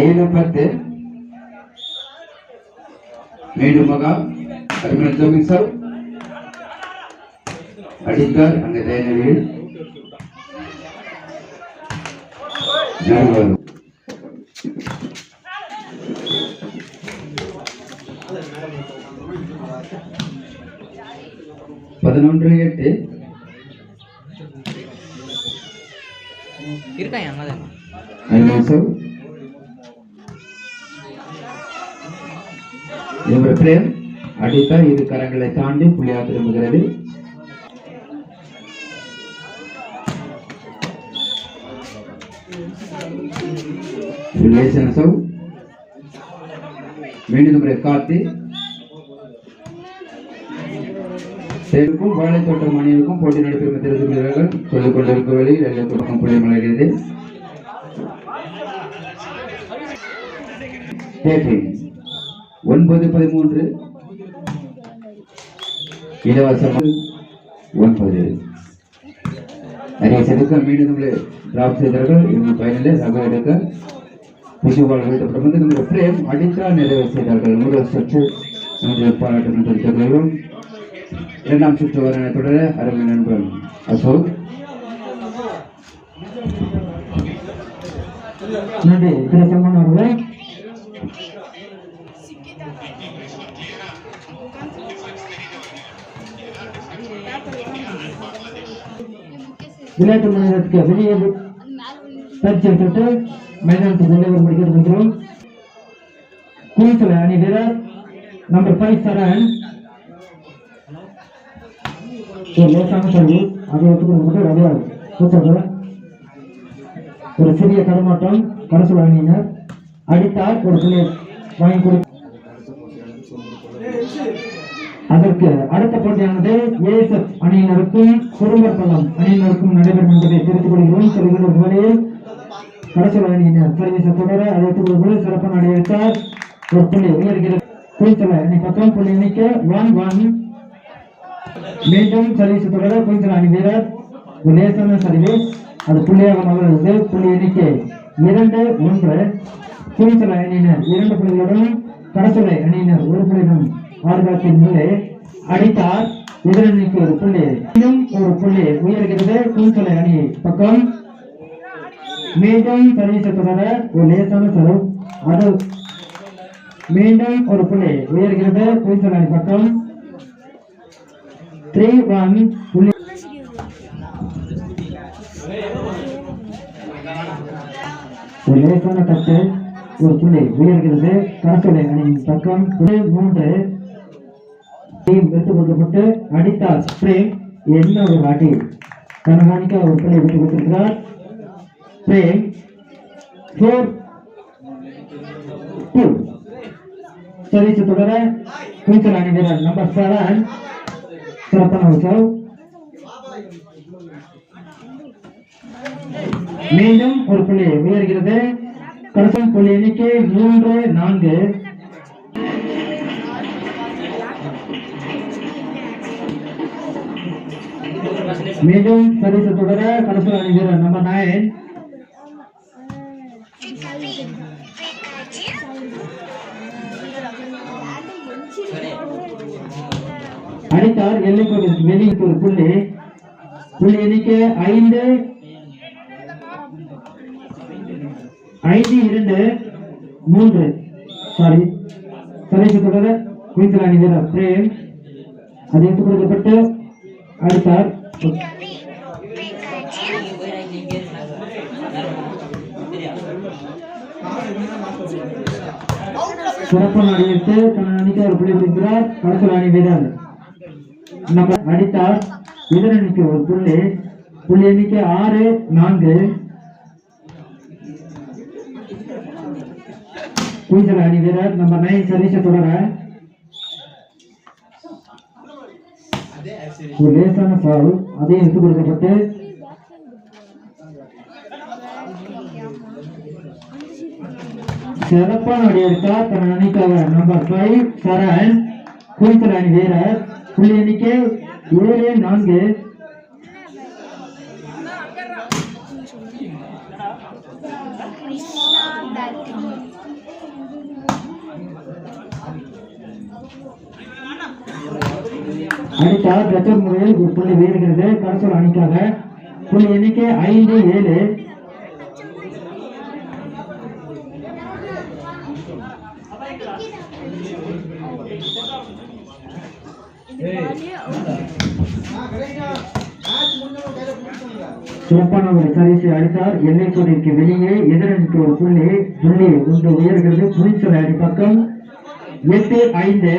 7 10 மீண்டும் மகா அருமையான ஜோகிங் சார் அடித்தார் அந்த டைனரியில் நடுவர் 11-8 இருக்காங்க அங்கதான் இவர் பிரேம் அடித்தா இரு கரங்களை தாண்டி புள்ளியாக திரும்புகிறது. மீண்டும் முறை காத்தி தேர்வுக்கும் வாழைத்தோட்டம் அணியிற்கும் போட்டி நடைபெறும் தெரிந்து கொள்கிறார்கள். சொல்லிக் கொண்டிருக்கும் வேளையில் எல்லை தொடக்கம் புள்ளி மலர்கிறது. 9-13 இலவசம் 9 நிறைய செடுக்க மீண்டும் டிராப் செய்தார்கள். இவங்க பயனில் ரக எடுக்க புதுவாள் வீழ்த்தப்படும் நம்முடைய பிரேம் அடித்தால் நிறைவு செய்தார்கள். முதல் சுற்று நம்முடைய பாராட்டு தெரிவித்துள்ளோம். இரண்டாம் சுற்று வர தொடர அருமை நண்பன் அசோக் நன்றி திரசம்மன் அவர்களே. விளையாட்டு மண்டலத்துக்கு வெளியே பயிற்சி எடுத்துட்டு மைதானத்துக்கு உள்ளே முடிக்கிறது இருக்கிறோம். குயின்ஸ்ல அணி வீரர் நம்பர் 5 சரண் லேசான சொல்லி அதை எடுத்துக்கொண்டு ரெடியாக ஒரு சிறிய தடுமாட்டம் கடைசி அணியினர் அடித்தால் ஒரு புள்ளி வாங்கி கொடு. அதற்கு அடுத்த போட்டியானது ஏஎஸ்எஃப் அணியினருக்கும் குறும்பற்பள்ளம் அணியினருக்கும் நடைபெறும் என்பதை தெரிவித்துக் கொள்கிறோம். சொல்கின்ற வேளையில் கடைசி அணியினர் சர்வீஸ் தொடர அதை எடுத்துக்கொள்வது சிறப்பான அடி எடுத்தார் ஒரு புள்ளி உயர்கிறது. குயின்ஸ்ல அணி பக்கம் புள்ளி எண்ணிக்க 1-1. மீண்டும் சர்வீஸ் தொடர குயின்ஸ்ல அணி வீரர் லேசான சர்வீஸ் அது புள்ளியாக மலர்ந்தது. புள்ளி எண்ணிக்கை 2-1. குயின்ஸ்ல அணியினர் 2 புள்ளிகளுடன் கடைசலை அணியினர் 1 புள்ளியுடன் ஆறுகாலத்தின் உள்ளே அடித்தார். எதிரணிக்கு ஒரு புள்ளி இன்னும் ஒரு புள்ளி உயர்கிறது. குயின்ஸ்ல அணி பக்கம் மீண்டும் சர்வீஸ் தொடர ஒரு லேசான சர்வ் அது மீண்டும் ஒரு புள்ளி உயர்கிறது. குயின்ஸ்ல அணி பக்கம் 3-1 புள்ளி ஒரு லேசான தட்டு ஒரு புள்ளி உயர்கிறது. கடைசலை அணியின் பக்கம் 3 எடுத்துக் கொள்ளப்பட்டு அடித்தார் பிரேம் என்ன ஒரு அடி கனகாணிக்க ஒரு புள்ளி விட்டு கொடுத்திருக்கிறார். பிரேம் 4-2 சர்வீஸ் தொடர குயின்ஸ்ல அணி வீரர் நம்பர் 7 சிறப்பான உற்சாகம். மீண்டும் ஒரு புள்ளி உயர்கிறது. கடைசி புள்ளி எண்ணிக்கை 3-4. மீண்டும் சர்வீஸ் தொடர கடைசி அணி வீரர் நம்பர் 9 அடித்தார். எல்லைக்கோட்டிற்கு வெளியே ஒரு புள்ளி புள்ளி எண்ணிக்கை 5-2 சாரி சர்வீஸ் தொடர குயின்ஸ்ல அணி வீரர் பிரேம் அது எடுத்துக் கொடுக்கப்பட்டு அடித்தார். சிறப்பான அடியெடுத்து தன் அணிக்கு ஒரு புள்ளி கொடுக்கிறார். கடைசி அணி வீரர் நம்ம அடித்தார். எதிரணிக்கு ஒரு புள்ளி புள்ளி எண்ணிக்கை 6-4. குயின்ஸ்ல அணி வீரர் நம்பர் 9 சர்வீஸ் தொடர ஒரு லேசான சாவு அதை எடுத்துக் கொடுக்கப்பட்டு சிறப்பான அடி எடுத்தார். தன் அணிக்காக நம்பர் 5 சரண் குயின்ஸ்ல அணி வீரர் புள்ளி எண்ணிக்கை 7-4. அடுத்த பிரச்சனை முறையில் ஒரு புள்ளி வேறுகிறது கரசல் அணிக்காக. புள்ளி எண்ணிக்கை 5-7. சிறப்பான ஒரு சரிசை அடித்தார். எல்லை கோட்டிற்கு வெளியே எதிரணிக்கு ஒரு புள்ளி ஒன்று உயர்கிறது. புரிச்சல் அடிப்பக்கம் 8-5.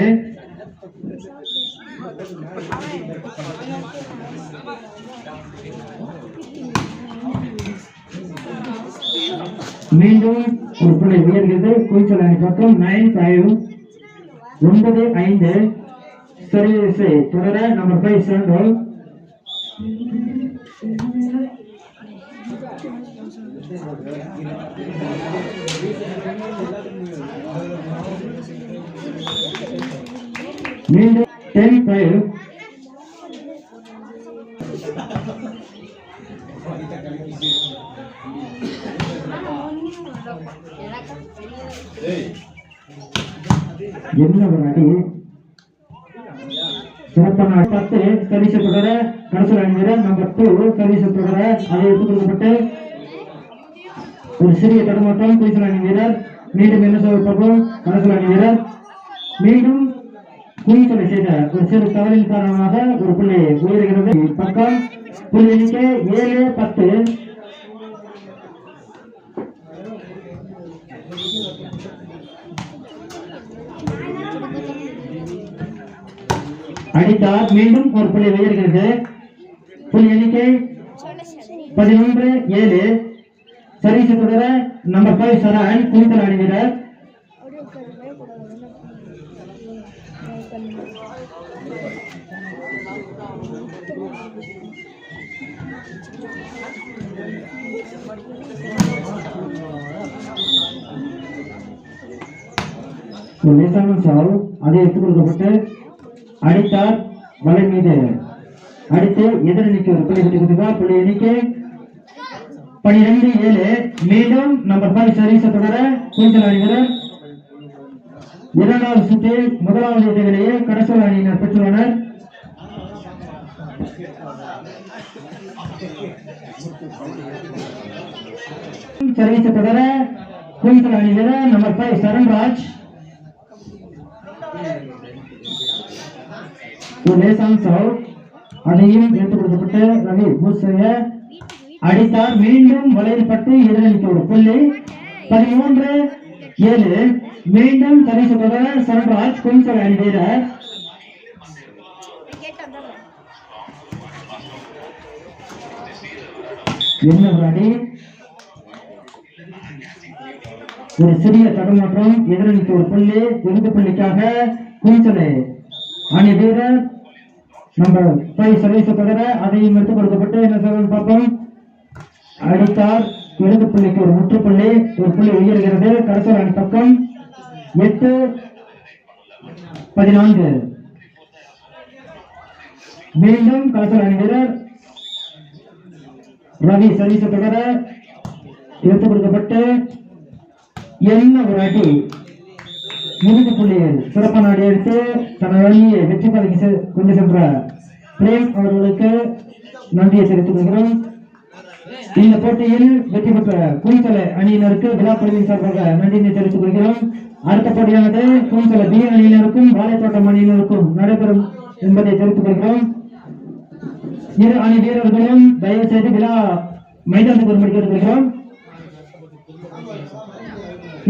மீண்டும் ஒரு புள்ளி உயர்கிறது. குறிச்சல் அடிப்பக்கம் 9-5. 9-5. சர்வீஸை தொடர நம்பர் 5 சென்ட்ரல். மீண்டும் 10-5. என்ன ஒரு அடி. சிறப்பான 10 சர்வீஸ் தொடர கடைசி அணிவீரர் நம்பர் 2 சர்வீஸ் தொடர அதை எடுத்துக்கொள்ளப்பட்டு ஒரு சிறிய தடுமாற்றம். குறிச்சல் அணி வீரர் மீண்டும் என்ன சொல்லப்படும். கடைசி அணி வீரர் மீண்டும் குறிச்சலை செய்த ஒரு சிறு தவறின் காரணமாக ஒரு புள்ளி உயர்கிறது. பக்கம் புள்ளி எண்ணிக்கை 7-10. அடித்தார். மீண்டும் ஒரு புள்ளி உயர்கிறது. புள்ளி எண்ணிக்கை 11-7. சர்வீஸ் தொடர நம்பர் 5 சரண் குறிச்சல் அணி வீரர். அதை எடுத்துக் கொடுக்கப்பட்டு அடித்தார். வலை மீது அடித்து எதிரணிக்கு ஒரு புள்ளி விட்டு கொடுத்தார். புள்ளி எண்ணிக்கை 12-7. மீண்டும் நம்பர் 5 சர்வீஸ் தொடர குறிச்சல் அணி வீரர். இரண்டாவது சுற்றில் முதலாவது இடைவெளியை கடைசல் அணியினர் பெற்றுள்ளனர். சர்வீஸ் தொடர குறிச்சல் அணி வீரர் நம்பர் 5 சரண்ராஜ். அதையும் எடுத்துக் கொடுக்கப்பட்டு ரவி பூசைய அடித்தார். மீண்டும் வலையில் பட்டு எதிரணிக்கு ஒரு புள்ளி 13-7. மீண்டும் சர்வீஸ் தொடர சரண்ராஜ் குறிச்சல் அணி வீரர். என்ன ஒரு அடி. ஒரு சிறிய தடுமாற்றம். எதிரணிக்கு ஒரு புள்ளி. இறுதி புள்ளிக்காக குறிச்சலை அணி வீரர் நம்பர் 5 சர்வீஸ் தொடர அதையும் எடுத்துக் கொடுக்கப்பட்டு என்ன சொல்ல பார்ப்போம். அடித்தார். இறுதி புள்ளிக்கு ஒரு முற்றுப்புள்ளி. ஒரு புள்ளி உயர்கிறது. கடைசல் அணி பக்கம் 8-14. மீண்டும் கடைசல் அணி வீரர் ரவி சர்வீஸ் தொடர எடுத்துக் கொடுக்கப்பட்டு என்ன ஒரு அடி. இறுதி புள்ளியில் சிறப்பான அடி எடுத்து தனது அணியை வெற்றி பாதைக்கு கொண்டு சென்ற பிரேம் அவர்களுக்கு நன்றியை தெரிவித்துக் கொள்கிறோம். இந்த போட்டியில் வெற்றி பெற்ற குறிச்சலை அணியினருக்கு விழா குழுவின் சார்பாக நன்றியை தெரிவித்துக் கொள்கிறோம். அடுத்த போட்டியானது குறிச்சலை பி அணியினருக்கும் வாழைத்தோட்டம் அணியினருக்கும் நடைபெறும் என்பதை தெரிவித்துக் கொள்கிறோம். இரு அணி வீரர்களும் தயவு செய்து விழா மைதானத்துக்கு வரும்படி கேட்டுக்கொள்கிறோம்.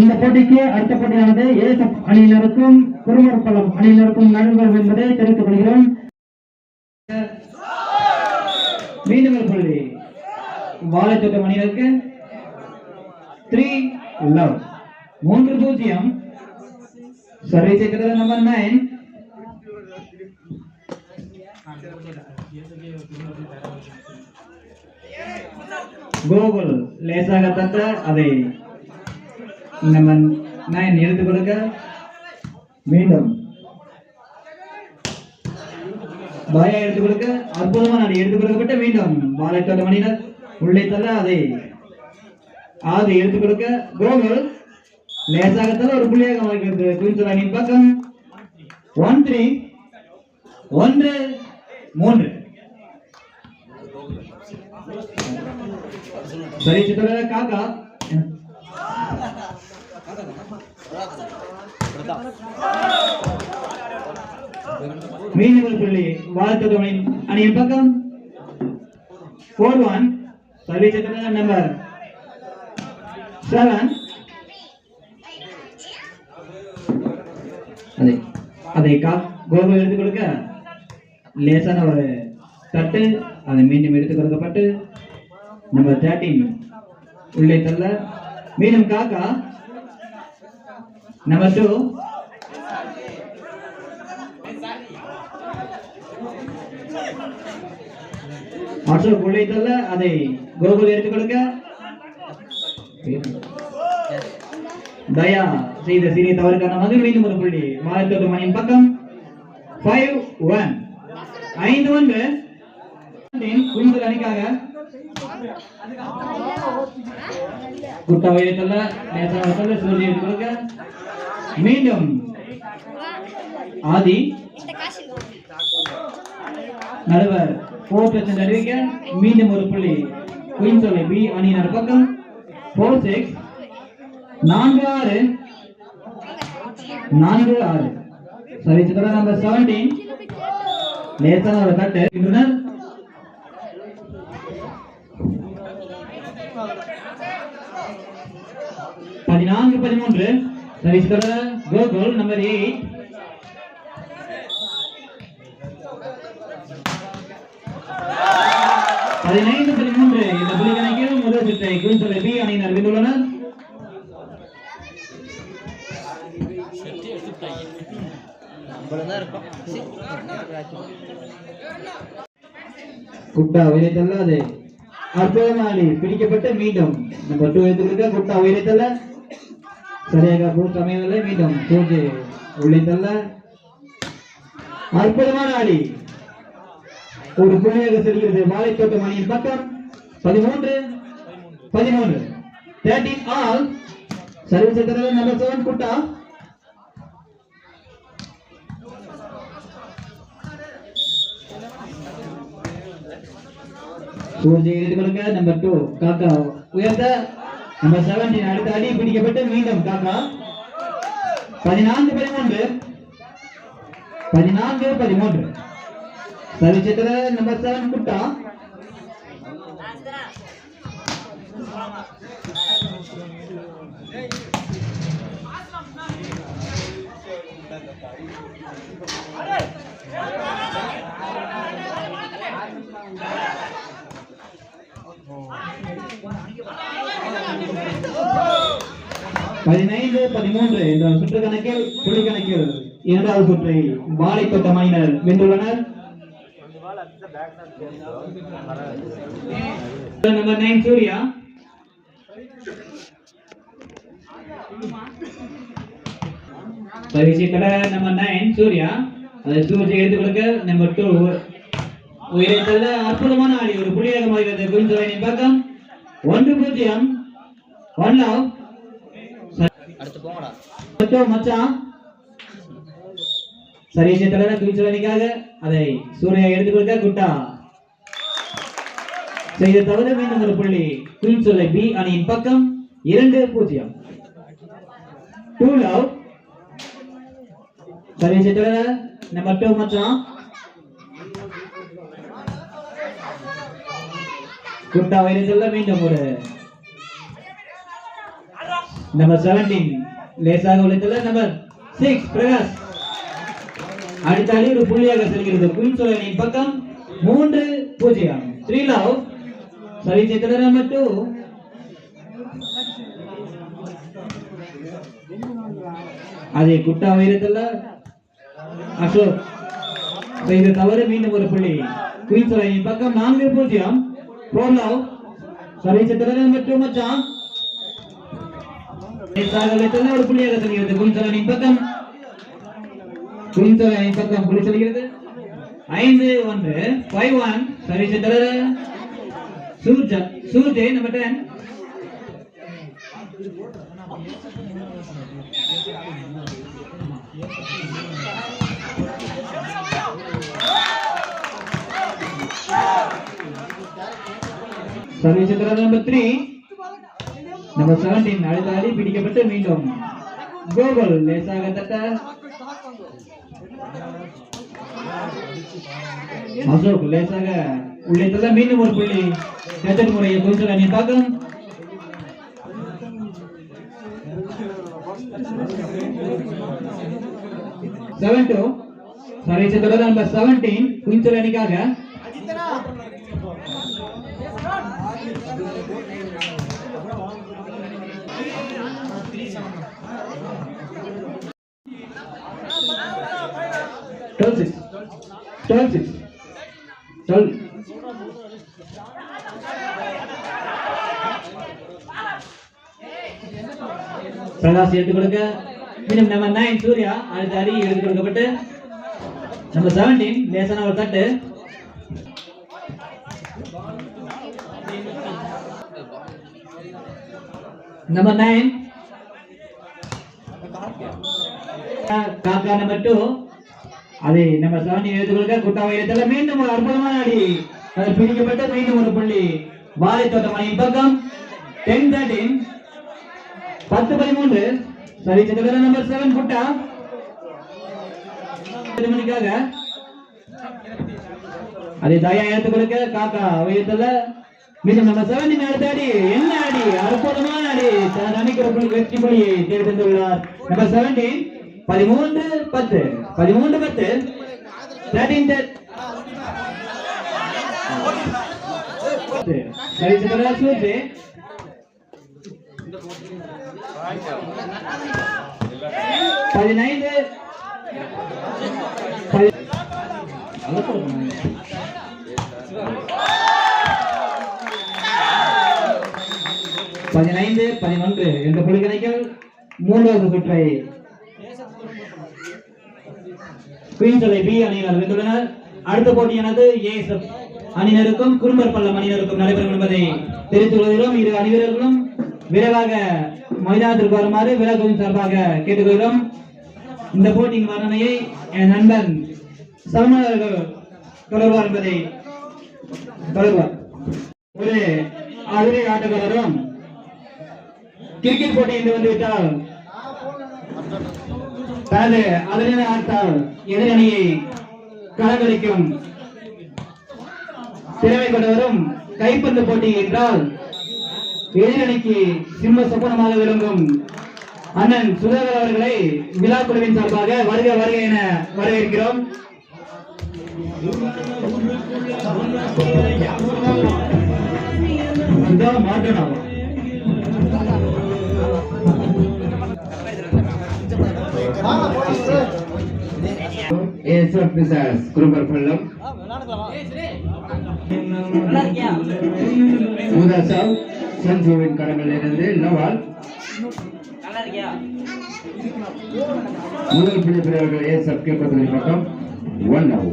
இந்த போட்டிக்கு அடுத்த போட்டியானது ஏஎஸ்எஃப் அணியினருக்கும் குருமர்பலம் அணியினருக்கும் நடைபெறும் என்பதை தெரிவித்துக் கொள்கிறோம். மீண்டும் ஒரு புள்ளி வாழைத்தோட்டம் அணியினருக்கு 3-0. சர்வீஸ் நம்பர் 9 கோகுல் லேசாக தந்த அதை நம்பர் 9 எடுத்துக் கொடுக்க மீண்டும் பாயா எடுத்துக் கொடுக்க அற்புதமான அடி எடுத்துக் கொடுக்கப்பட்டு மீண்டும் வாழைத்தோட்டம் அணியினர் உள்ளே தள்ள அதை எடுத்துக் கொடுக்க கோகுல் லேசாகத்தால் ஒரு புள்ளியாக மாறுகிறது. குயின்ஸ் அணியின் பக்கம் 1-3 1-3 சரி சித்தர காக்கா மீண்டும் ஒரு புள்ளி வாழ்த்து அணியின் பக்கம் 4-1 சரி சித்தர நம்பர் 7 அதை கோகுல் எடுத்துக் கொடுக்க லேசான ஒரு தட்டு அதை மீண்டும் எடுத்துக் கொடுக்கப்பட்டு நம்பர் 13 உள்ளே தள்ள மீண்டும் காக்கா நம்பர் 2 அசோக் உள்ளே தள்ள அதை கோகுல் எடுத்துக் கொடுக்க தயா செய்த சிறிய தவறு காரணமாக மீண்டும் ஒரு புள்ளி வாழ்த்து மணியின் பக்கம் 5-1 5-1 குயின்ஸ் அணிக்காக குட்டா வைரத்தல்ல நேசனவத்தல்ல சூரிய கொடுக்க மீண்டும் ஆதி நடுவர் 4% அறிவிக்க மீண்டும் ஒரு புள்ளி குயின்ஸ் பி அணியினர் பக்கம் 4-6 4-6 சரி சித்திர நம்பர் 17 லேசான ஒரு தட்டு 14-13 சரி சித்திர கோகுல் நம்பர் 8 15-13 இந்த புள்ளி கணக்கில் முதல் சுற்றை குயின்ஸ் பி அணியினர் வென்றுள்ளனர். குட்டா உயரத்தல்ல அது அற்புதமாளி பிடிக்கப்பட்டு மீண்டும் நம்பர் 2 எடுத்துக்கிட்ட குட்டா உயரத்தல்ல சரியாக பூஸ்ட் அமையவில்லை. மீண்டும் சூழ்ச்சி உள்ளித்தல்ல அற்புதமான ஆளி ஒரு புள்ளியாக செல்கிறது. வாழைத்தோட்ட மணியின் பக்கம் 13 13 ஆல் சர்வீஸ் நம்பர் 7 குட்டா சூழ்ச்சியை எடுத்துக்கொடுக்க நம்பர் 2 காக்கா உயர்த்த நம்பர் 17 அடுத்த அடி பிடிக்கப்பட்டு மீண்டும் காக்கா 14-13 சர்வீஸ் நம்பர் 7 குட்டா என்ற சுற்று கணக்கில் புள்ளி கணக்கில் இரண்டாவது சுற்றை வாழைத்தோட்ட அணியினர் வென்றுள்ளனர். நம்பர் 9 சூர்யா நம்பர் 9 சூர்யா அதை சூழ்ச்சி எடுத்துக் கொடுக்க நம்பர் 2 உயரத்தல்ல அற்புதமான ஆடி ஒரு புள்ளியாக மாறுகிறது. குயின்ஸ் அணியின் பக்கம் 1-0 1 லவ் அடுத்து போங்கடா மச்சான் சரி சேத்தல குயின்ஸ் அணிக்காக அதை சூர்யா எடுத்துக் கொடுக்க குட்டா செய்த தவிர மீண்டும் ஒரு புள்ளி குயின்ஸ் பி அணியின் பக்கம் 2-0 2 லவ் சரி சேத்தல நம்பர் 2 மச்சான் குட்டா வைரத்தல்ல மீண்டும் ஒரு நம்பர் 17 லேசாக உழைத்தல்ல நம்பர் 6 பிரகாஷ் அடுத்த அடி ஒரு புள்ளியாக செல்கிறது. குயின்ஸ் அணியின் பக்கம் 3-0 3 லவ் சரி சேத்தல நம்பர் 2 அதே குட்டா வைரத்தல்ல அசோக் செய்த தவறு மீண்டும் ஒரு புள்ளி குயின்ஸ் அணியின் பக்கம் 4-0 4 லவ் சரி சேத்தல நம்பர் 2 மச்சான் ஒரு புள்ளியாக செல்கிறது. குயின்ஸ் அணியின் பக்கம் புள்ளி செல்கிறது 5-1 5-1 சரி சூர்ஜா Tuesday number 10. Service number 3. Number 17 அடுத்தாடி பிடிக்கப்பட்டு மீண்டும் கோகுல் லேசாக தட்ட அசோக் லேசாக உள்ளே தள்ள மீண்டும் ஒரு புள்ளி எதிர் முறையை குவிச்சல் அணி பார்க்கும். சர்வீஸ் தொடர் நம்பர் 17 குவிச்சல் அணிக்காக பிரகாஷ் எடுத்துக் கொடுக்க மீண்டும் நம்பர் 9 சூர்யா அடுத்த அடி எடுத்துக் கொடுக்கப்பட்டு நம்பர் 17 லேசான ஒரு தட்டு நம்பர் 9 காக்கா நம்பர் 2 அதே நம்பர் 17 எடுத்துக் கொடுக்க குட்டாவை எடுத்தல மீண்டும் ஒரு அற்புதமான அடி அது பிடிக்கப்பட்டு மீண்டும் ஒரு புள்ளி வாழை தோட்டம் அணியின் பக்கம் 10-13 10-13 சரி சிதம்பர நம்பர் 7 குட்டா மணிக்காக அதே தாயா எடுத்துக் கொடுக்க காக்கா உயர்த்தல மீண்டும் நம்பர் 17 அடுத்த அடி என்ன அடி அற்புதமான அடி தன் அணிக்கு ஒரு வெற்றி புள்ளியை தேடி தந்துள்ளார் நம்பர் 17 13-10 சரி சிதம்பர சூப்பே 15 11 என்ற புள்ளி கணக்கில் மூன்றாவது சுற்றை குயின்சலை பி அணியினர் வென்றுள்ளனர். அடுத்த போட்டியானது ஏஎஸ்எஃப் அணியினருக்கும் குறும்பர் பள்ளம் அணியினருக்கும் நடைபெறும் என்பதை தெரிவித்துக் கொள்கிறோம். இரு அணி வீரர்களும் விரைவாக மைதானத்திற்கு வருமாறு விழாக்குழுவின் சார்பாக கேட்டுக்கொள்கிறோம். இந்த போட்டியின் வர்ணனையை என் நண்பன் சமணர்கள் தொடர்வார் என்பதை தொடர்வார். ஒரு அதிரை ஆட்டக்காரரும் கிரிக்கெட் போட்டி என்று வந்துவிட்டால் தனது அதிரை ஆட்டால் எதிரணியை களங்களிக்கும் திறமை கொண்டவரும் கைப்பந்து போட்டி என்றால் எதிரணிக்கு சிம்ம சொப்பனமாக விளங்கும் அண்ணன் சுதாகர் அவர்களை விழா குழுவின் சார்பாக வருக வருக என வரவேற்கிறோம். குறும்பர் பள்ளம் சஞ்சுவின் கடமையிலிருந்து நவால் முதல் புள்ளி பெறுவர்கள் ஏஎஸ்எஃப் கேட்பதில் பக்கம் 1 out.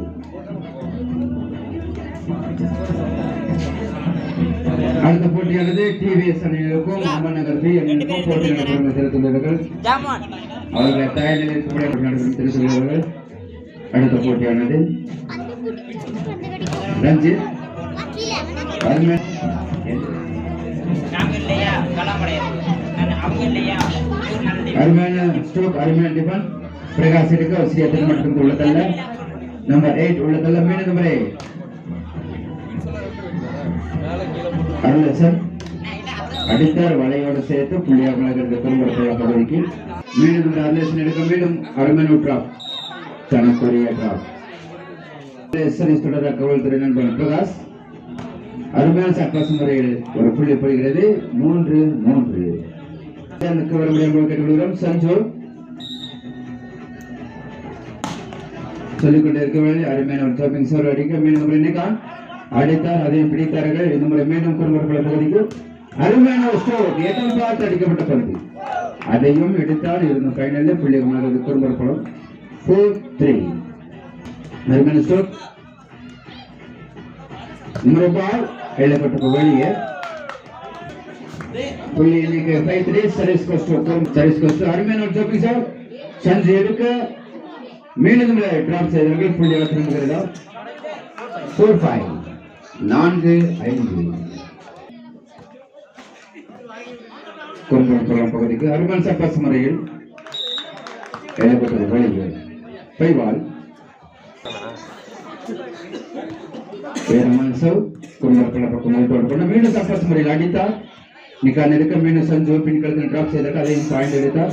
அடுத்த போட்டியானது டிவிஎஸ் அணியினருக்கும் அம்மநகர் பி அணியினருக்கும் போட்டி நடைபெறும் தெரிவித்துள்ளார்கள். அவர்களை தயார் நிலையில் நடைபெறும் தெரிவித்துள்ளார்கள். அடுத்த போட்டியானது ரஞ்சித் அருமையான ஸ்ட்ரோக் அருமையான டிஃபன் பிரகாஷ் எடுக்க அவசியத்தில் மட்டும் உள்ளதல்ல. நம்பர் 8 உள்ளதல்ல மீண்டும் நம்பர் 8 அருளசன் அடித்தார் வலையோடு சேர்த்து புள்ளியாக குறும்புற பகுதிக்கு மீண்டும் நம்பர் அருளசன் எடுக்க மீண்டும் அருமையான டிராப் தனக்குரிய டிராப் தொடர கவல்துறை நண்பன் பிரகாஷ் அருமையான சர்க்கஸ் முறையில் ஒரு புள்ளி போடுகிறது. 3-3 சஞ்சு சொல்லிக்கொண்டே இருக்கவில்லை. அருமையான ஒரு டாப்பிங் சோர் அடிக்க மீண்டும் நினைக்கான் அடித்தார், அதை பிடித்தார்கள். இந்த முறை மீண்டும் குறும்புற பகுதிக்கு அருமையான ஒரு ஸ்ட்ரோக் 8 பார்த்து அடிக்கப்பட்ட பகுதி அதையும் எடுத்தால் இருந்த ஃபைனலில் புள்ளியமாக குறும்புற படம் 4-3 அருமையான ஸ்ட்ரோக். பால் எழுதப்பட்ட வெளியே புள்ளி எண்ணிக்கை 5-3 சர்வீஸ் கோஸ்ட் அருமையான ஒரு ஜோக்கி சார் சஞ்சு எடுக்க மீண்டும் டிராப் செய்தார்கள் புள்ளி திரும்புகிறதா 4-5 4-5 குறும்புறம் பகுதிக்கு அருமையான சப்பாஸ் முறையில் எழுப்பட்டது வழிகள் பைவால் மீண்டும் சப்பாஸ் முறையில் அடித்தார் நிக்கான் எடுக்க மீண்டும் சஞ்சு பின்களத்தில் டிராப் செய்தார் அதையும் பாயிண்ட் எடுத்தார்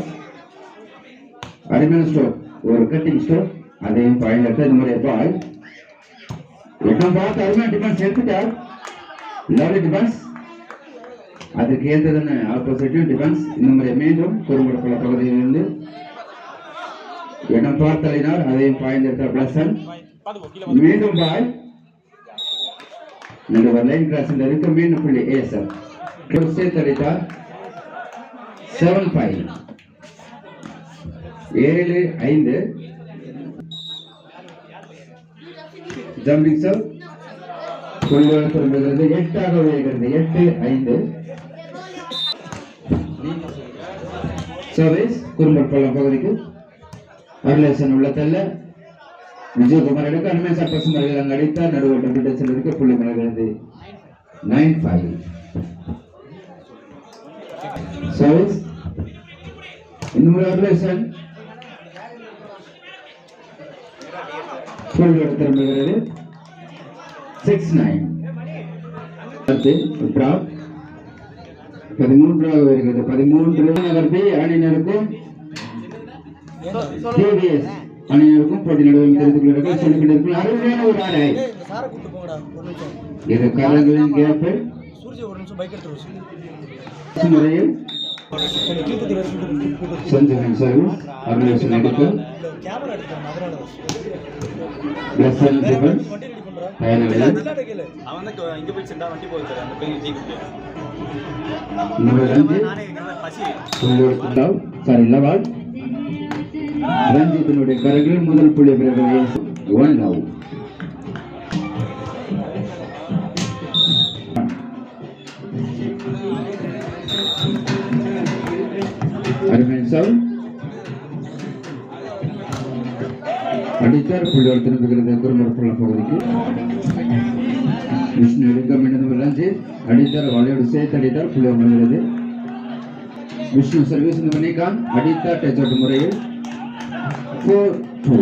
அருமையான ஸ்டோக் ஒரு கட்டிங் ஸ்டோக் அதையும் பாயிண்ட் எடுத்தார் இந்த முறை பால் எட்டம் பார்த்து அருமையான டிஃபென்ஸ் எடுத்துட்டார் லவ்லி டிஃபென்ஸ் அதுக்கு ஏற்றதான ஆப்போசிட்டிவ் டிஃபென்ஸ் இந்த முறை மீண்டும் குறும்புறப்பள்ள பகுதியிலிருந்து இடம் பார்த்தலினார் அதையும் பாயிண்ட் எடுத்தார் பிளஸன் மீண்டும் பால் நடுவர் லைன் கிராஸில் இருக்க மீண்டும் புள்ளி ஏசர் தடித்தார் 7-5 7-5 ஜம்பிங் சர்வ் புள்ளியோடு திரும்புகிறது 8 உயர்கிறது 8-5 சர்வீஸ் குறும்பற்பள்ளம் பகுதிக்கு அருளேசன் உள்ள தள்ள விஜயகுமார் எடுக்க அருமை சப்பஸ் மறைகள் அங்கு அடித்தார் நடுவர் டபிள்யூடெஸ்ல இருக்க புள்ளி மறைகிறது 9-5 சர்வீஸ் இன்னொரு அருளேசன் புள்ளியோடு திரும்புகிறது 6-9 டிராப் 13 வருகிறது 13 நகர்த்தி அணியினருக்கும் டிவிஎஸ் அணியினருக்கும் போட்டி நடுவில் தெரிந்து கொள்கிறார்கள் சொல்லிக்கொண்டிருக்கும் அருமையான ஒரு ஆடை இது காலங்களின் கேப்பு முறையில் சஞ்சகன் சர்வீஸ் அருளேசன் எடுக்க பிளஸன் டிஃபென்ஸ் பயணங்களில் ரஞ்சித்தினுடைய கரங்களில் முதல் புள்ளி பெறுகிறது 1 லவ் அருமையான சர்வ் அடித்தார் புள்ளியோடு திரும்புகிறது குறும்பற்பள்ள பகுதிக்கு விஷ்ணு எடுக்க மீண்டும் ரஞ்சித் அடித்தார் வலையோடு சேர்த்து அடித்தார் புள்ளியோடு வருகிறது விஷ்ணு சர்வீஸ் மணிகான் அடித்தார் டச் அவுட் முறையில் 4-2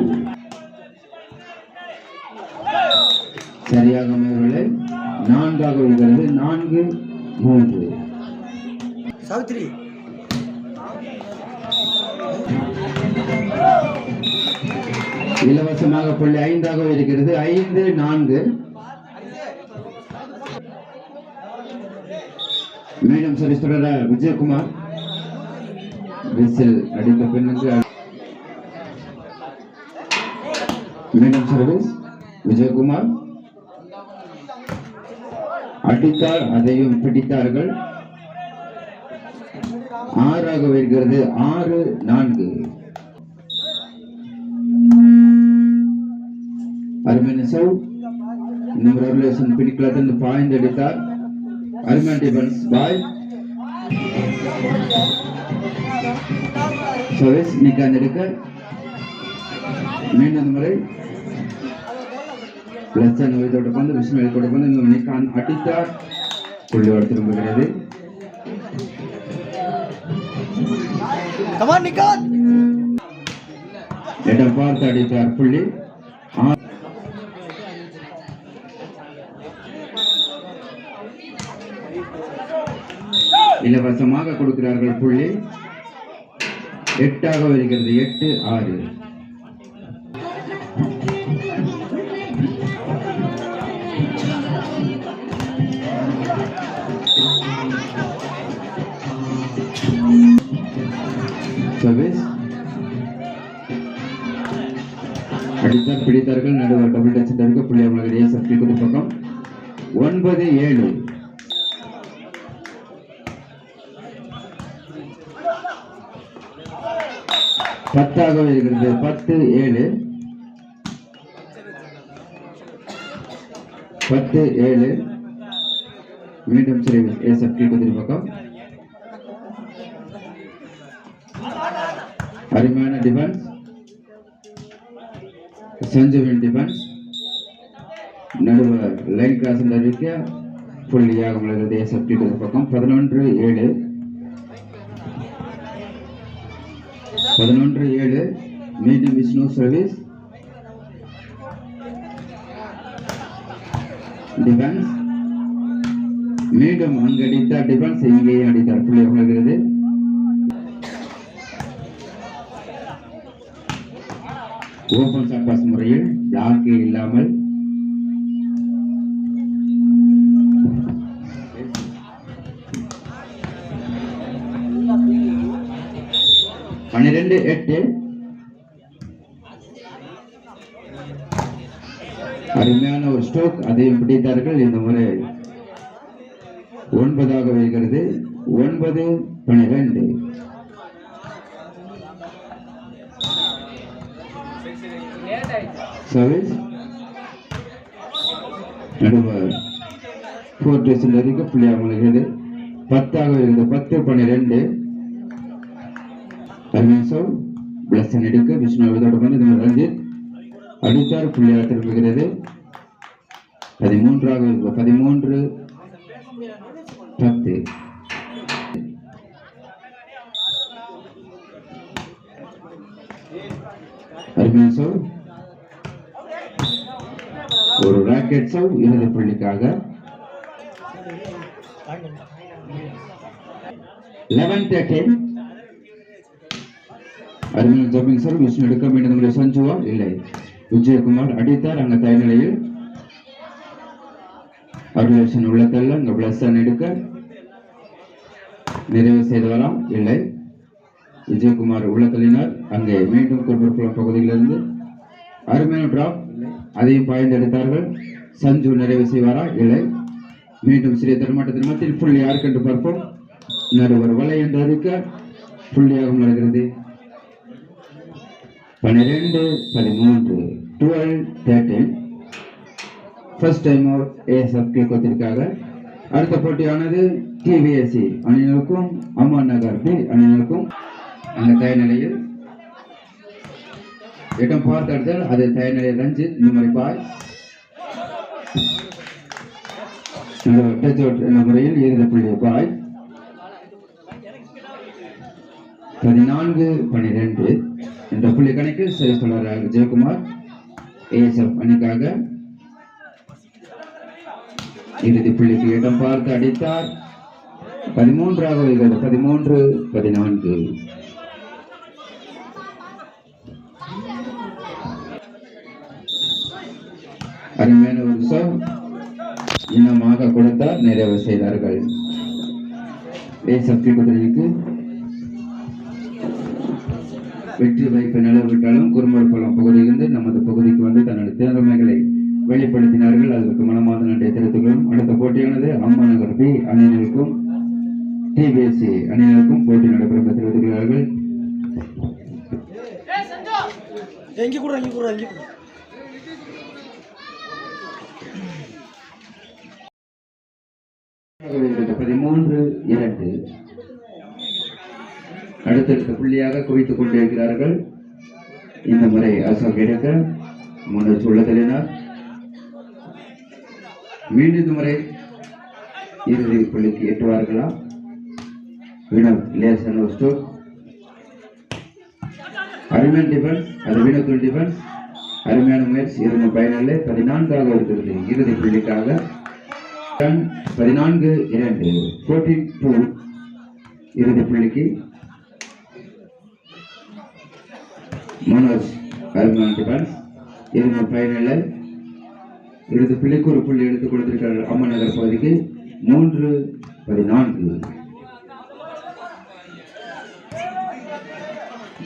சரியாக அமையவில்லை 4 வருகிறது 4-3 சாவித்ரி இலவசமாக புள்ளி 5 இருக்கிறது 5-4 மீண்டும் சர்வீஸ் தொடர விஜயகுமார் விசில் அடித்த பின்னுக்கு மீண்டும் சர்வீஸ் விஜயகுமார் அடித்தார் அதையும் பிடித்தார்கள் 6 வருகிறது 6-4 அருமையான சர்வ் இன்னொரு ரிலேஷன் பிடிக்கலாத பாயிண்ட் அடித்தார் அருமையான டிஃபென்ஸ் பாய் சர்வீஸ் நிக்கான் எடுக்க மீண்டும் முறை பிளஸன் வைத்தோட பந்து விஷ்ணு வைத்தோட பந்து இந்த நிக்கான் அடித்தார் புள்ளியோடு திரும்புகிறது இடம் பார்த்து அடித்தார் புள்ளி இலவசமாக கொடுக்கிறார்கள் புள்ளி 8 வருகிறது 8-6 சர்வீஸ் அடித்தார் பிடித்தார்கள் நடுவர் டபுள் டச் இருக்க புள்ளி அவர்களுடைய சக்தி குதி பக்கம் 9-7 10 இருக்கிறது 10-7 10-7 மீண்டும் சரி ஏசப்டி குதிரை பக்கம் சஞ்சுவின் டிஃபென்ஸ் நடுவர் லைன் கிராஸ் அறிவிக்க புள்ளியாக உள்ளது எஸ்எஃப்டி பக்கம் 11-7 மீண்டும் விஷ்ணு சர்வீஸ் டிஃபென்ஸ் மீண்டும் அங்கு அடித்தார் டிஃபென்ஸ் இங்கே அடித்தார் புள்ளியாக உள்ளது ஓபன் சப்பாஸ் முறையில் பிளாக் இல்லாமல் பன்னிரண்டு 8 அருமையான ஒரு ஸ்ட்ரோக் அதையும் பிடித்தார்கள் இந்த முறை 9 வருகிறது 9-12 சர்வீஸ் நடுவர் 4 சென்றதுக்கு புள்ளியாக வருகிறது 10 வருகிறது 10-12 பிளஸ் எடுக்க விஷ்ணு வந்து ரஞ்சித் அடித்தார் புள்ளியாக திரும்புகிறது 13-10 ஒரு ராக்கெட் சவ் இறுதி புள்ளிக்காக 11-13 அருமையான ஜம்பிங் சர்வ் விஷ்ணு எடுக்க மீண்டும் சஞ்சுவா இல்லை விஜயகுமார் அடித்தார் அங்க தயார் நிலையில் அருளேஷன் உள்ள தள்ள அங்க பிளஸ் எடுக்க நிறைவு செய்து வரலாம் இல்லை விஜயகுமார் உள்ள தள்ளினார் அங்கே மீண்டும் குறுக்குளம் பகுதியிலிருந்து அருமையான டிராப் அதையும் பாய்ந்து எடுத்தார்கள் சஞ்சு நிறைவு செய்வாரா இல்லை மீண்டும் சிறிய தரமாட்டத்தின் மத்தியில் புள்ளி யாருக்கு என்று பார்ப்போம் நடுவர் வலை என்று அறிக்க புள்ளியாக நடக்கிறது 12-13 12-13 ஃபர்ஸ்ட் டைம் அவுட் ஏஎஸ்எஃப் கோத்திற்காக அடுத்த போட்டியானது டிவிஎஸ்சி அணியினருக்கும் அம்மான் நகர் பி அணியினருக்கும் அந்த தயார் நிலையில் இடம் பார்த்தெடுத்தால் அது தயார் நிலையில் ரஞ்சித் இந்த மாதிரி பாய் டச் அவுட் என்ற முறையில் இறுதி புள்ளி பாய் 14-12 என்ற புள்ளி கணக்கில் சரி சொல்றார் விஜயகுமார் ஏஎஸ்எஃப் அணிக்காக இறுதி புள்ளிக்கு இடம் பார்த்து அடித்தார் 13-14 அருமையான ஒரு சர்வ் இனமாக கொடுத்தார் நிறைவு செய்தார்கள் ஏஎஸ்எஃப் குதிரைக்கு வெற்றி வாய்ப்பு நிலவிட்டாலும் குறும்புலம் பகுதியிலிருந்து நமது பகுதிக்கு வந்து தன்னுடைய திறமைகளை வெளிப்படுத்தினார்கள் அதற்கு மனமார்ந்த நன்றியை தெரிவித்துள்ளோம் அடுத்த போட்டியானது அம்மா நகர் பி அணியினருக்கும் டிபிஎஸ்சி அணியினருக்கும் போட்டி நடைபெறும் தெரிவித்துள்ளார்கள் அடுத்தடுத்த புள்ளியாக குவித்துக் கொண்டிருக்கிறார்கள் இந்த முறை அசோக் எடுக்க முன்னேற்ற உள்ளதினார் மீண்டும் இந்த முறை இறுதி புள்ளிக்கு எட்டுவார்களா வினோத் லேசன் ஸ்டோக் அருமையான டிஃபென்ஸ் அது வினோத் டிஃபென்ஸ் அருமையான முயற்சி இருந்த பயனில்லை 14 இருக்கிறது இறுதி புள்ளிக்காக 14-2 14-2 இறுதி புள்ளிக்கு மனோஜ் அருமையான டிஃபென்ஸ் இருந்த பயனில்லை இறுதி புள்ளிக்கு ஒரு புள்ளி எடுத்துக் கொடுத்திருக்கிறார் அம்மா நகர் பகுதிக்கு 3-14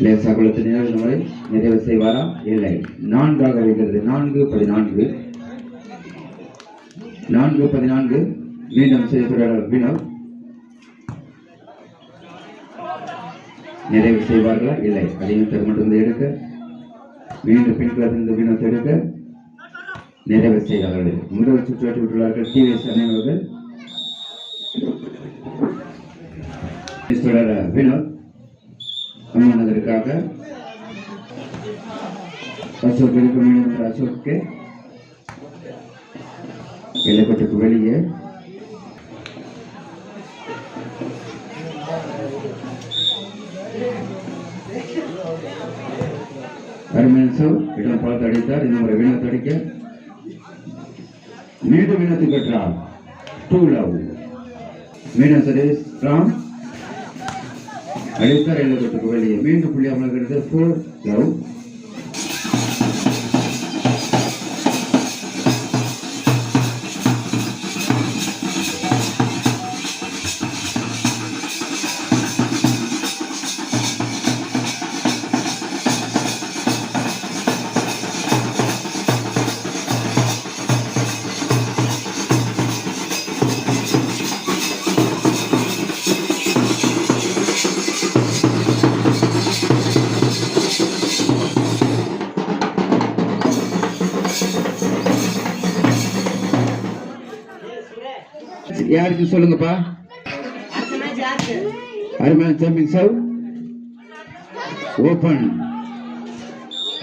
லேசா குளத்தினர் முறை நிறைவு செய்வாரா இல்லை 4 இருக்கிறது 4-14 மீண்டும் செய்யப்படுகிறார் வினோத் நிறைவு செய்வார்களா இல்லை அதையும் மட்டும் எடுக்க மீண்டும் பின்களத்திலிருந்து வினோத் எடுக்க நிறைவு செய்தார்கள் முதல் சுற்றாட்டி விட்டுள்ளார்கள் டிவிஎஸ் அணியினர்கள் வினோத் அம்மா நகருக்காக அசோக் எடுக்க மீண்டும் அசோக்கு எல்லைக்கோட்டுக்கு வெளியே அருமேன்சோ இடம் பார்த்து அடித்தார். இந்த முறை வீணத்தை அடிக்க மீண்டும் வீணத்துக்கு கட்டுறார். 2 லவ் மீண்டும் சர்வீஸ் ராம் அடித்தார். எல்லைக்கோட்டுக்கு வெளியே மீண்டும் புள்ளி அமலாகிறது. 4 லவ் யாருக்கு சொல்லுங்கப்பா. அருமையான சாம்பியன் சர்வ் ஓபன்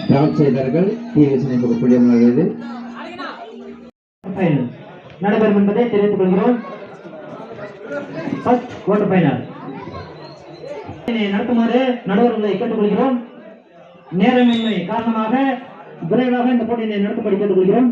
டிராப் செய்தார்கள். டிவிஎஸ் நமக்கு புள்ளியமாகிறது. நடைபெறும் என்பதை தெரிவித்துக் கொள்கிறோம். ஃபர்ஸ்ட் குவார்டர் ஃபைனல் நடத்துமாறு நடுவர்களை கேட்டுக்கொள்கிறோம். நேரமின்மை காரணமாக விரைவாக இந்த போட்டியை நடத்தப்படி கேட்டுக்கொள்கிறோம்.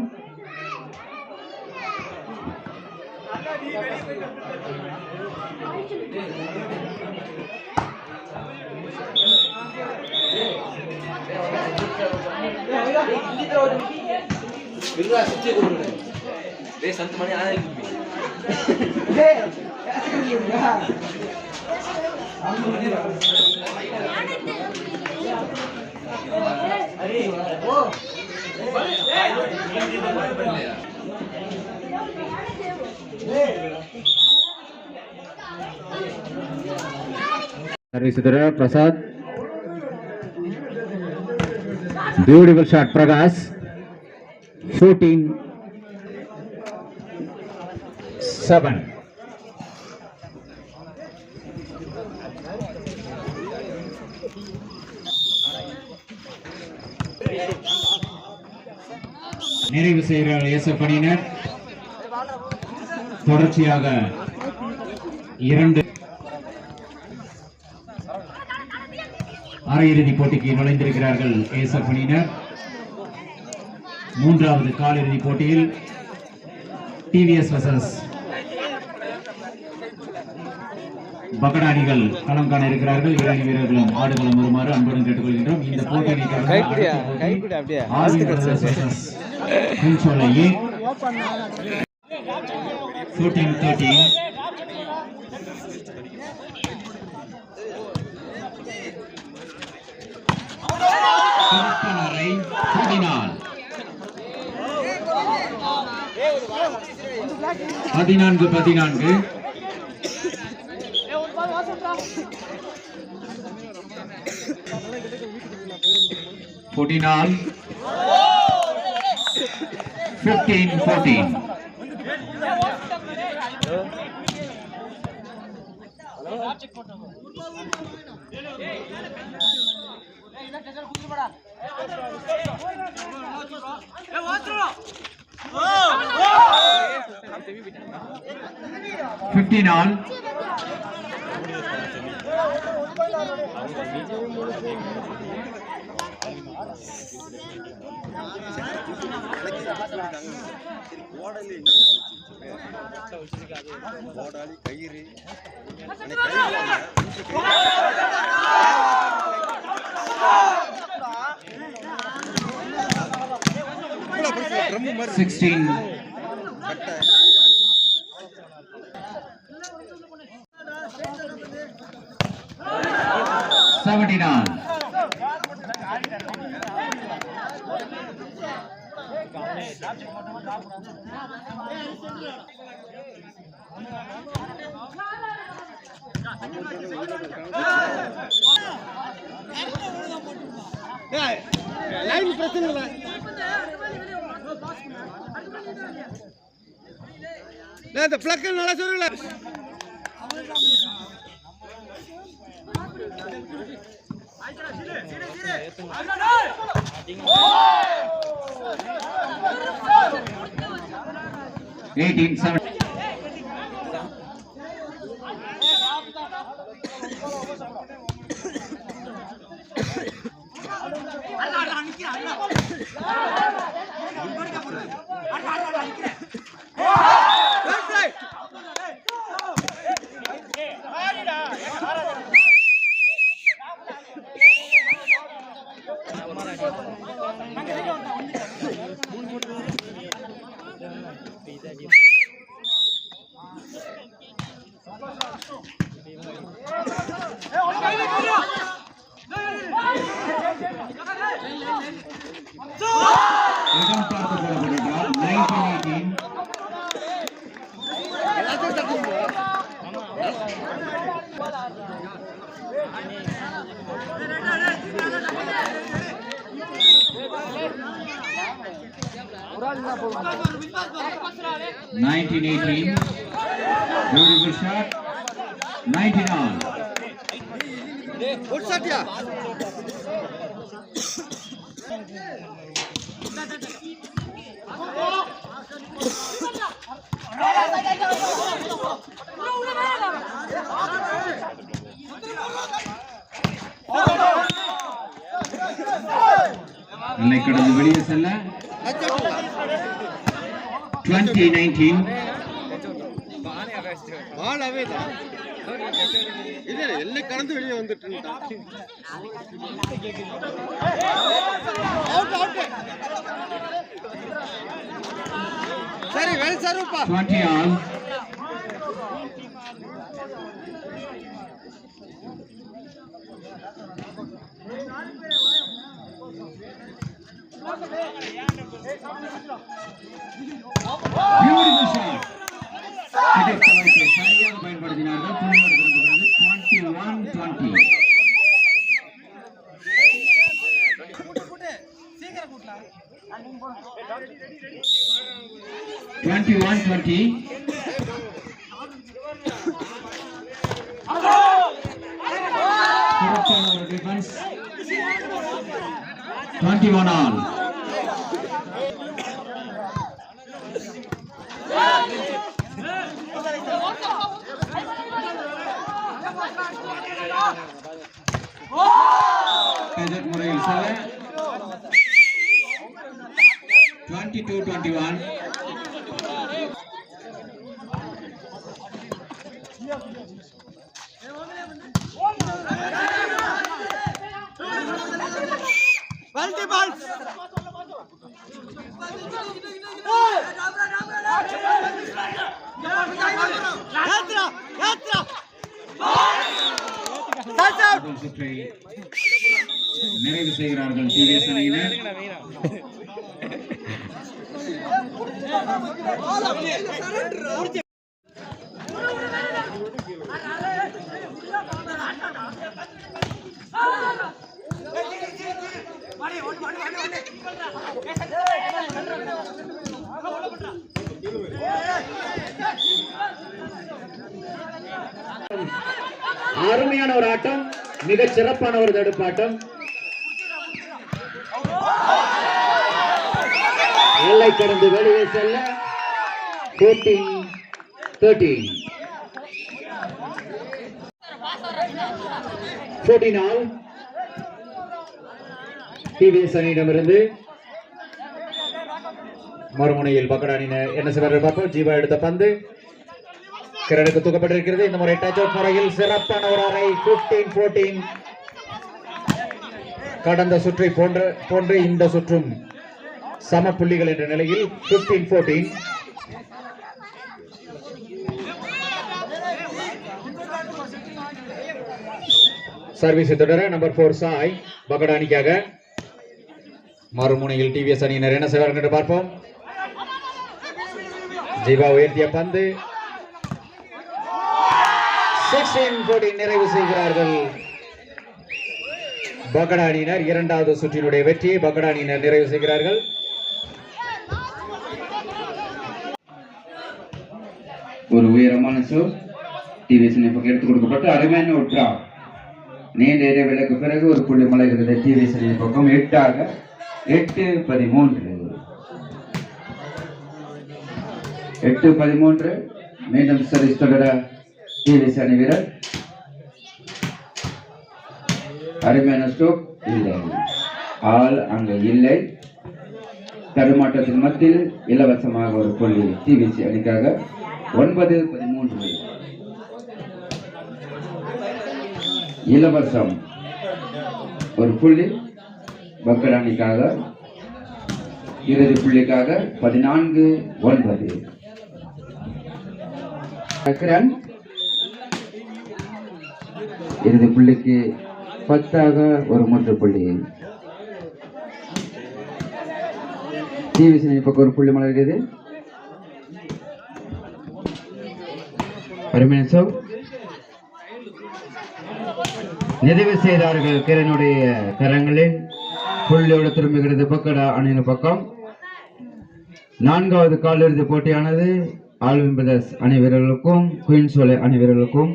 Saudara Prasad, beautiful shot Prakash. 14-7. நிறைவு செய்கிறார் ஏசப் அணியினர். தொடர்ச்சியாக 2 அரையிறுதி போட்டிக்கு நுழைந்திருக்கிறார்கள் ஏசப் அணியினர். 3வது காலிறுதி போட்டியில் டிவிஎஸ் வர்சஸ் பகடா அணிகள் களம் காண இருக்கிறார்கள். 2 வீரர்களும் ஆடுகளம் வருமாறு அன்புடன் கேட்டுக்கொள்கின்றோம். இந்த போட்டியை 14-13. பதினான்கு 15-14. லைன் பிரச்சனை இல்ல. இந்த பிளக் நல்லா சொல்லுங்களேன். 18-7. Beautiful shot. 19 all. Good shot, yeah. எல்லை கடந்து வெளியே செல்ல 20-19. பால் அவே தான் இல்ல எல்லை கடந்து வெளியே வந்துட்டு சரி வெல் சர்வப்பா 20 all. Beautiful shot. சரியாக பயன்படுத்தினார்கள். 21-20. Defense 21 all. முறையில் செல்ல 22-21. Multiple. சுற்றை நிறைவு செய்கிறார்கள் டிவிஎஸ் அணியினர். அருமையான ஒரு ஆட்டம், மிக சிறப்பான ஒரு தடுப்பாட்டம். எல்லை கடந்து வெளியே செல்ல 14-13. 14 all. டிவிஎஸ் அணியிடமிருந்து மறுமுனையில் பக்கடானினர் என்ன செய்வார்கள் பார்ப்போம். ஜீவா எடுத்த பந்து கிரனுக்கு தூக்கப்பட்டிருக்கிறது. இந்த முறை டச் அவுட் முறையில் சிறப்பான ஒரு அறை. 15-14. கடந்த சுற்றை போன்று இந்த சுற்றும் சம புள்ளிகள் என்ற நிலையில் 15-14. சர்வீஸ் தொடர நம்பர் 4 சாய் பகடானிக்காக. மறுமுனையில் டிவிஎஸ் அணியினர் என்ன செய்வார்கள் என்று பார்ப்போம். ஜீவா உயர்த்திய பந்து 16-14 நிறைவு செய்கிறார்கள் பகடா அணியினர். இரண்டாவது சுற்றினுடைய வெற்றியை பகடா அணியினர் நிறைவு செய்கிறார்கள். ஒரு உயரமான ஷோட் டிவிஎஸ் பக்கம் எடுத்துக் கொடுக்கப்பட்டு அருமையான ஒரு டிராப். நீண்ட இடைவேளைக்கு பிறகு ஒரு புள்ளி மலைகிறது டிவிஎஸ் பக்கம் 8-14. 8-13 மீண்டும் சர்வீஸ் தொடர டிவிசி அணி வீரர். அருமையான ஸ்ட்ரோக் இல்லை, ஆள் அங்கு இல்லை. தடுமாற்றத்தின் மத்தியில் இலவசமாக ஒரு புள்ளி டிவிசி அணிக்காக. 9-13 இலவசம் ஒரு புள்ளி பக்கர் அணிக்காக. இறுதி புள்ளிக்காக 14-9. இறுதி புள்ளிக்கு 10 ஒரு முற்றுப்புள்ளி. டிவிசி பக்கம் ஒரு புள்ளி மலர்கிறது. நிறைவு செய்தார்கள் கிரனுடைய கரங்களில். புள்ளியோடு திரும்புகிறது பக்கடா அணியின் பக்கம். 4வது காலிறுதி போட்டியானது ஆல்வின் பிரதர்ஸ் அணி வீரர்களுக்கும் குயின்சோலை அணி வீரர்களுக்கும்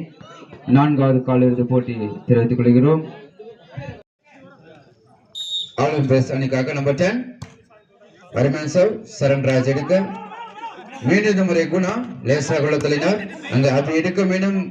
4வது காலிறுதி போட்டி தெரிவித்துக் கொள்கிறோம். ஆல்வின் பிரதர்ஸ் அணிக்காக நம்பர் 10 பரிமேன் சவ் சரண்ராஜ் எடுக்க. மீண்டும் முறை குணா லேசா குளத்தலினார் அங்கு அது எடுக்க மீண்டும்